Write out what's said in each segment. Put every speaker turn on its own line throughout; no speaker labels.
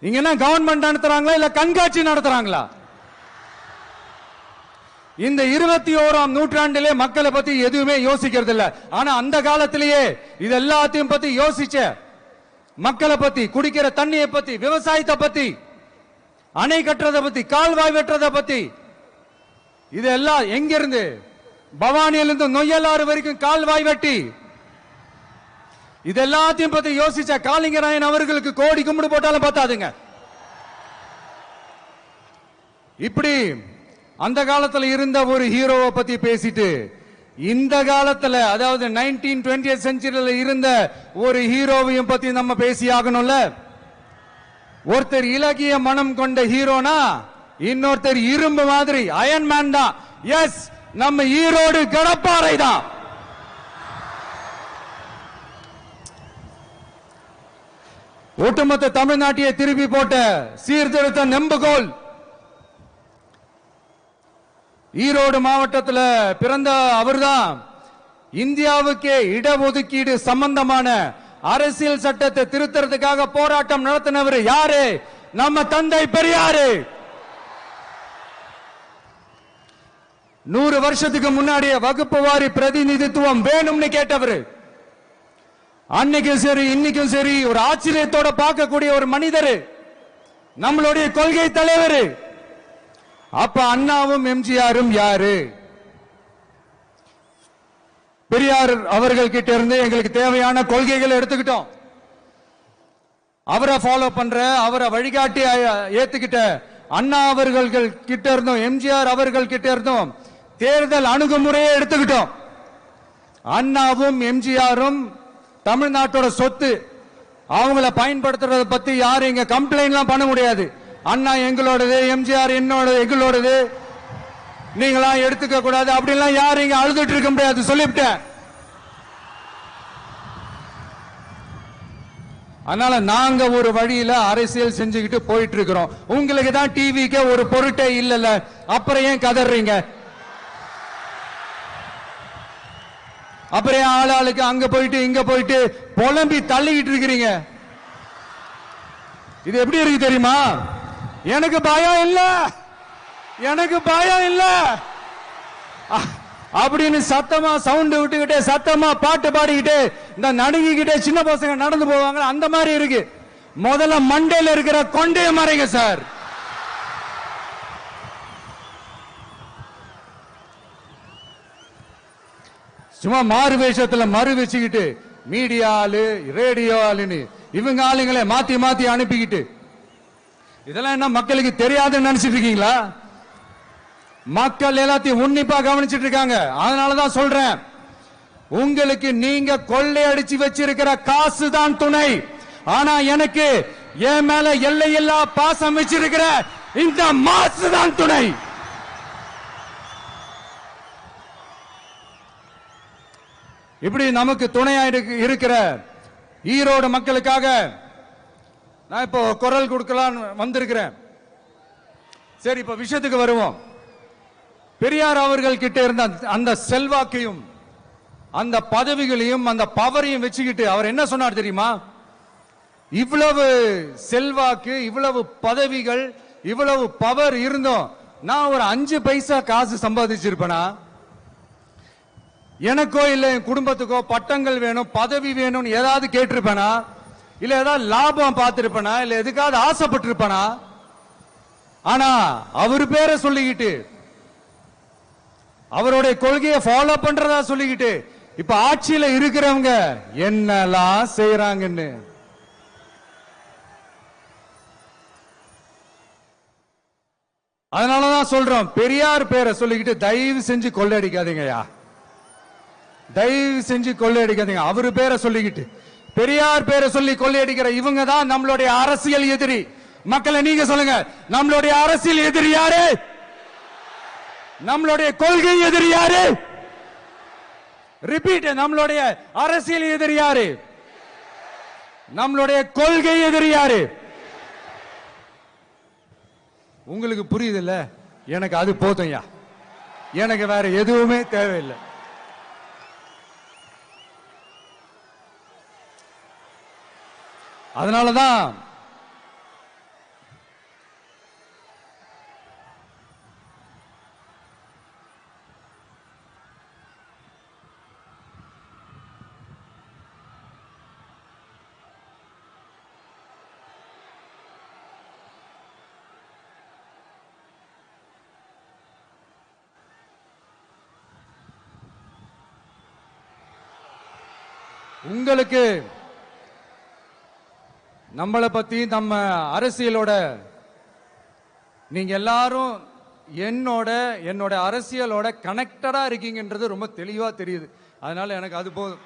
இங்க என்ன கவர்மெண்ட் நடத்துறாங்களா இல்ல கண்காட்சி நடத்துறாங்களா? இந்த 21ஆம் நூற்றாண்டிலே மக்களை பத்தி எதுவுமே யோசிக்கிறது இல்ல. ஆனா அந்த காலத்திலேயே இது எல்லாத்தையும் பத்தி யோசிச்ச மக்களை பத்தி, குடிக்கிற தண்ணியை பத்தி, விவசாயத்தை பத்தி, அணை கட்டுறதை பத்தி, கால்வாய் வெட்டுறதை பத்தி, இதெல்லாம் எங்க இருந்து? பவானியிலிருந்து நொய்யலாறு வரைக்கும் கால்வாய் வெட்டி இதெல்லாத்தையும் பத்தி யோசிச்ச காளிங்கராயன் அவர்களுக்கு கோடி கும்பிடு போட்டாலும் பார்த்தாதுங்க. இப்படி அந்த காலத்துல இருந்த ஒரு ஹீரோவை பத்தி பேசிட்டு இந்த காலத்துல, அதாவது 1920th செஞ்சுரியில இருந்த ஒரு ஹீரோவையும் பத்தி நம்ம பேசி ஆகணும்ல. ஒருத்தர் இலகிய மனம் கொண்ட ஹீரோனா, இன்னொருத்தர் இரும்பு மாதிரி அயன்மேன் தான். எஸ், நம்ம ஈரோடு கடப்பாறை தான். ஒட்டுமொத்த தமிழ்நாட்டையே திருப்பி போட்ட சீர்திருத்த நெம்புகோல். ஈரோடு மாவட்டத்தில் பிறந்த அவர்தான் இந்தியாவுக்கே இடஒதுக்கீடு சம்பந்தமான அரசியல் சட்டத்தை திருத்தறதுக்காக போராட்டம் நடத்தினவர் யாரு? நம்ம தந்தை பெரியாரு. 100 வருஷத்துக்கு முன்னாடியே வகுப்பு வாரி பிரதிநிதித்துவம் வேணும்னு கேட்டவர். அன்னைக்கும் சரி இன்னைக்கும் சரி ஒரு ஆச்சரியத்தோட பார்க்கக்கூடிய ஒரு மனிதர், நம்மளுடைய கொள்கை தலைவர். அப்ப அண்ணாவும் எம்ஜிஆரும் யாரு? பெரியார் அவர்கள் கிட்ட இருந்து எங்களுக்கு தேவையான கொள்கைகளை எடுத்துக்கிட்டோம். அவரை ஃபாலோ பண்ற, அவரை வழிகாட்டி ஏத்துக்கிட்ட அண்ணா அவர்கள் கிட்ட இருந்தோம், எம்ஜிஆர் அவர்கள் கிட்ட இருந்தோம் தேர்தல் அணுகுமுறையை எடுத்துக்கிட்டோம். அண்ணாவும் எம்ஜிஆரும் தமிழ்நாட்டோட சொத்து. அவங்கள பயன்படுத்துறத பத்தி யாரும் இங்க கம்ப்ளைண்ட் பண்ண முடியாது. அண்ணா எங்களோடது, எம்ஜிஆர் எங்களோடது, நீங்களா எடுத்துக்க கூடாது அப்படின்லாம் யாரும் இங்க அழுதுட்டு இருக்க முடியாது, சொல்லிவிட்டேன். அதனால நாங்க ஒரு வழியில அரசியல் செஞ்சுக்கிட்டு போயிட்டு இருக்கிறோம். உங்களுக்கு தான் டிவிக்கு ஒரு பொருட்டே இல்லல, அப்புறம் ஏன் கதறீங்க? அப்புறம் ஆளாளுக்கு அங்க போயிட்டு இங்க போயிட்டு புலம்பி தள்ளிக்கிட்டு இருக்கிறீங்க. இது எப்படி இருக்கு தெரியுமா? எனக்கு பயம் இல்ல, எனக்கு பயம் இல்ல அப்படின்னு சத்தமா சவுண்ட் விட்டுக்கிட்டே சத்தமா பாட்டு பாடிக்கிட்டு இந்த நடுங்கிக்கிட்டே சின்ன பசங்க நடந்து போவாங்க, அந்த மாதிரி இருக்கு. முதல்ல மண்டையில இருக்கிற கொண்டைய மறைங்க சார். சும்மா மாறு வேஷத்துல மறு வச்சுக்கிட்டு மீடியா ஆளு, ரேடியோ ஆளுன்னு இவங்க ஆளுங்களே மாத்தி மாத்தி அனுப்பிக்கிட்டு, இதெல்லாம் என்ன மக்களுக்கு தெரியாதுன்னு நினைச்சிட்டு இருக்கீங்களா? மக்கள் எல்லாத்தையும் உன்னிப்பா கவனிச்சிட்டு இருக்காங்க. அதனாலதான் சொல்றேன், உங்களுக்கு நீங்க கொள்ளையடிச்சு வச்சிருக்கிற காசு தான் துணை. ஆனா எனக்கு என் மேல எல்லையில்லா பாசம் வச்சிருக்கிற இந்த மாசு தான் துணை. இப்படி நமக்கு துணையா இருக்கிற ஈரோடு மக்களுக்காக நான் இப்போ குரல் கொடுக்கலாம் வந்திருக்கிறேன். சரி, இப்ப விஷயத்துக்கு வருவோம். பெரியார் அவர்கள் கிட்ட இருந்த அந்த செல்வாக்கையும் அந்த பதவிகளையும் அந்த பவரையும் வச்சுக்கிட்டு அவர் என்ன சொன்னார் தெரியுமா? இவ்வளவு செல்வாக்கு, இவ்வளவு பதவிகள், இவ்வளவு பவர் இருந்தோம் நான் ஒரு 5 பைசா காசு சம்பாதிச்சிருப்பேனா? எனக்கோ இல்ல என் குடும்பத்துக்கோ பட்டங்கள் வேணும், பதவி வேணும் ஏதாவது கேட்டிருப்பேனா? இல்ல ஏதாவது லாபம் பார்த்திருப்பேனா? இல்ல எதுக்காவது ஆசைப்பட்டிருப்பேனா? ஆனா அவர் பேரை சொல்லிக்கிட்டு, அவருடைய கொள்கையை ஃபாலோ பண்றதா சொல்லிக்கிட்டு இப்ப ஆட்சியில இருக்கிறவங்க என்னெல்லாம் செய்யறாங்கன்னு. அதனாலதான் சொல்றோம், பெரியார் பேரை சொல்லிக்கிட்டு தயவு செஞ்சு கொள்ளையடிக்காதீங்கயா, தயவு செஞ்சு கொள்ளையடிக்காதீங்க. அவரு பேரை சொல்லிக்கிட்டு பெரியார் பேரை சொல்லி கொள்ளையடிக்கிற இவங்க தான் நம்மளுடைய அரசியல் எதிரி. மக்களை நீங்க சொல்லுங்க, நம்மளுடைய அரசியல் எதிரி யாரு? நம்மளுடைய கொள்கை எதிரி யாரு? ரிப்பீட், நம்மளுடைய அரசியல் எதிரி யாரு? நம்மளுடைய கொள்கை எதிரி யாரு? உங்களுக்கு புரியுது இல்ல? எனக்கு அது போதும்யா, எனக்கு வேற எதுவுமே தேவையில்லை. அதனாலதான் உங்களுக்கு நம்மளை பத்தி நம்ம அரசியலோட நீங்க எல்லாரும் என்னோட அரசியலோட கனெக்டடா இருக்கீங்கன்றது ரொம்ப தெளிவா தெரியுது. அதனால எனக்கு அது போதும்.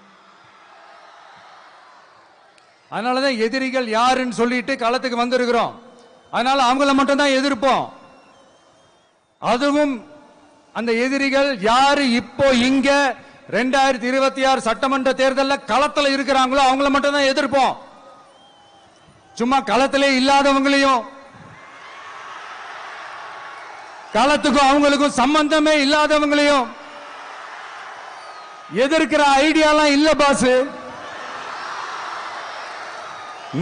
அதனாலதான் எதிரிகள் யாருன்னு சொல்லிட்டு களத்துக்கு வந்திருக்கிறோம். அதனால அவங்கள மட்டும் தான் எதிர்ப்போம். அதுவும் அந்த எதிரிகள் யாரு இப்போ இங்க 2026 சட்டமன்ற தேர்தலில் களத்தில் இருக்கிறாங்களோ அவங்கள மட்டும் தான் எதிர்ப்போம். சும்மா களத்திலே இல்லாதவங்களையும், களத்துக்கும் அவங்களுக்கும் சம்பந்தமே இல்லாதவங்களையும் எதிர்க்கிற ஐடியாலாம் இல்ல பாஸ்.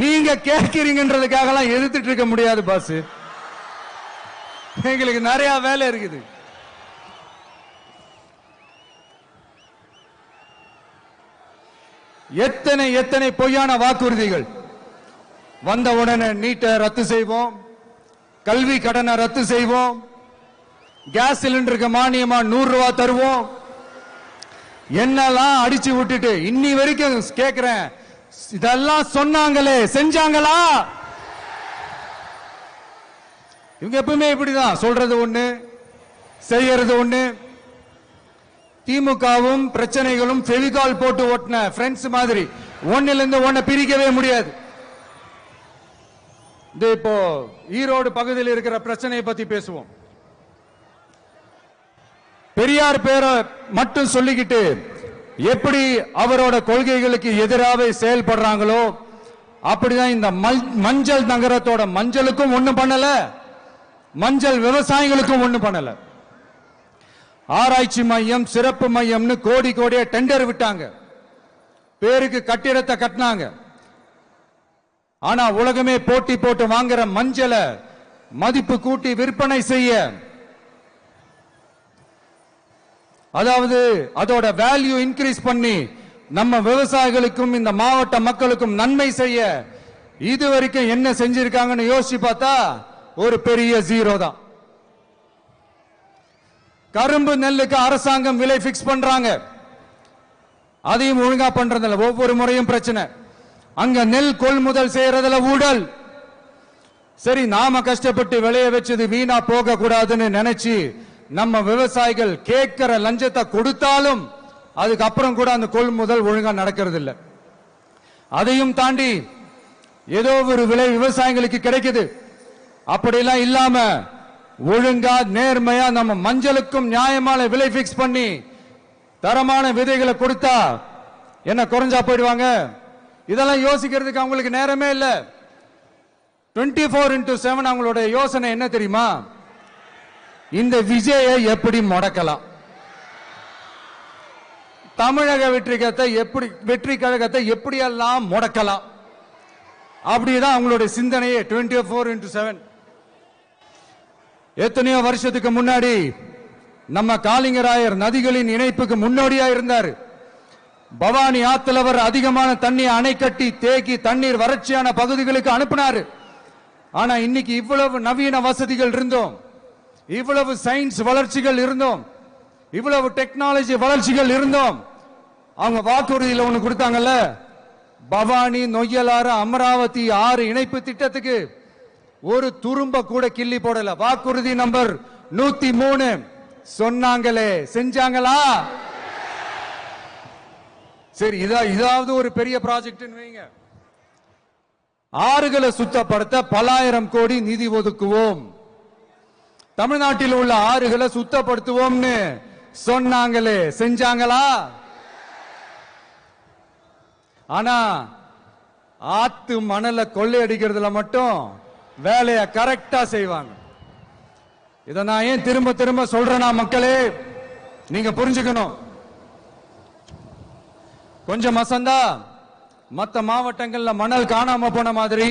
நீங்க கேட்கிறீங்கன்றதுக்காக எதிர்த்துட்டு இருக்க முடியாது பாஸ். எங்களுக்கு நிறைய வேலை இருக்குது. எத்தனை பொய்யான வாக்குறுதிகள். வந்த உடனே நீட்டை ரத்து செய்வோம், கல்வி கடனை ரத்து செய்வோம், கேஸ் சிலிண்டருக்கு மானியமா 100 ரூபாய் தருவோம், என்னெல்லாம் அடிச்சு விட்டுட்டு இன்னி வரைக்கும் கேட்கிறேன், இதெல்லாம் சொன்னாங்களே செஞ்சாங்களா? இவங்க எப்பவுமே இப்படிதான், சொல்றது ஒண்ணு செய்யறது ஒண்ணு. திமுகவும் பிரச்சனைகளும் ஃபெவிகால் போட்டு ஓட்டின ஃப்ரெண்ட்ஸ் மாதிரி ஒன்னில இருந்து ஒன்ன பிரிக்கவே முடியாது. இப்போ ஈரோடு பகுதியில் இருக்கிற பிரச்சனையை பத்தி பேசுவோம். பெரியார் பேரை மட்டும் சொல்லிக்கிட்டு எப்படி அவரோட கொள்கைகளுக்கு எதிராக செயல்படுறாங்களோ அப்படிதான் இந்த மஞ்சள் நகரத்தோட மஞ்சளுக்கும் ஒண்ணும் பண்ணல, மஞ்சள் விவசாயிகளுக்கும் ஒண்ணும் பண்ணல. ஆராய்ச்சி மையம், சிறப்பு மையம்னு கோடியா டெண்டர் விட்டாங்க, பேருக்கு கட்டிடத்தை கட்டினாங்க. ஆனா உலகமே போட்டி போட்டு வாங்குற மஞ்சளை மதிப்பு கூட்டி விற்பனை செய்ய, அதாவது அதோட வேல்யூ இன்க்ரீஸ் பண்ணி நம்ம விவசாயிகளுக்கும் இந்த மாவட்ட மக்களுக்கும் நன்மை செய்ய இதுவரைக்கும் என்ன செஞ்சிருக்காங்கன்னு யோசிச்சு பார்த்தா ஒரு பெரிய ஜீரோ தான். கரும்பு நெல்லுக்கு அரசாங்கம் விலை பிக்ஸ் பண்றாங்க, அதையும் ஒழுங்கா பண்றதில்ல. ஒவ்வொரு முறையும் பிரச்சனை. அங்க நெல் கொள்முதல் செய்யறதுல ஊழல். சரி, நாம கஷ்டப்பட்டு விளைய வச்சது வீணா போக கூடாதுன்னு நினைச்சு நம்ம விவசாயிகள் கேட்கிற லஞ்சத்தை கொடுத்தாலும் அதுக்கப்புறம் கூட அந்த கொள்முதல் ஒழுங்கா நடக்கிறது இல்லை. அதையும் தாண்டி ஏதோ ஒரு விலை விவசாயிகளுக்கு கிடைக்குது. அப்படியெல்லாம் இல்லாம ஒழுங்கா நேர்மையா நம்ம மஞ்சளுக்கும் நியாயமான விலை பிக்ஸ் பண்ணி தரமான விதைகளை கொடுத்தா என்ன குறைஞ்சா போயிடுவாங்க? இதெல்லாம் யோசிக்கிறதுக்கு அவங்களுக்கு நேரமே இல்ல. 24x7 அவங்களோட யோசனை என்ன தெரியுமா? இந்த விஜயை எப்படி முடக்கலாம், தமிழக வெற்றி கழகத்தை எப்படியெல்லாம் முடக்கலாம், அப்படிதான் அவங்களுடைய சிந்தனையே 24x7. எத்தனையோ வருஷத்துக்கு முன்னாடி நம்ம காளிங்கராயர் நதிகளின் இணைப்புக்கு முன்னோடியா இருந்தார். பவானி ஆத்தலவர் அதிகமான தண்ணி அணை கட்டி தேக்கி தண்ணீர் வறட்சியான பகுதிகளுக்கு அனுப்பினார். ஆனா இன்னைக்கு இவ்வளவு நவீன வசதிகள் இருந்தோம், இவ்வளவு சயின்ஸ் வளர்ச்சிகள் இருந்தோம், இவ்வளவு டெக்னாலஜி வளர்ச்சிகள் இருந்தோம், அவங்க வாக்குறுதியில் ஒண்ணு கொடுத்தாங்கல்ல, பவானி நொய்யலாறு அமராவதி 6 இணைப்பு திட்டத்துக்கு ஒரு துரும்ப கூட கிள்ளி போடல. வாக்குறுதி நம்பர் 103 சொன்னாங்களே செஞ்சாங்களா? சரி, இதாவது ஒரு பெரிய ப்ராஜெக்ட் வைங்க. ஆறுகளை சுத்தப்படுத்த பல ஆயிரம் கோடி நிதி ஒதுக்குவோம், தமிழ்நாட்டில் உள்ள ஆறுகளை சுத்தப்படுத்துவோம்னு சொன்னாங்களே செஞ்சாங்களா? ஆனா ஆத்து மணலை கொள்ளையடிக்கிறதுல மட்டும் வேலைய கரெக்டா செய்வாங்க. இதை நான் ஏன் திரும்ப திரும்ப சொல்றேன்னா, மக்களே நீங்க புரிஞ்சுக்கணும். கொஞ்சம் மசந்தா மற்ற மாவட்டங்கள்ல மணல் காணாம போன மாதிரி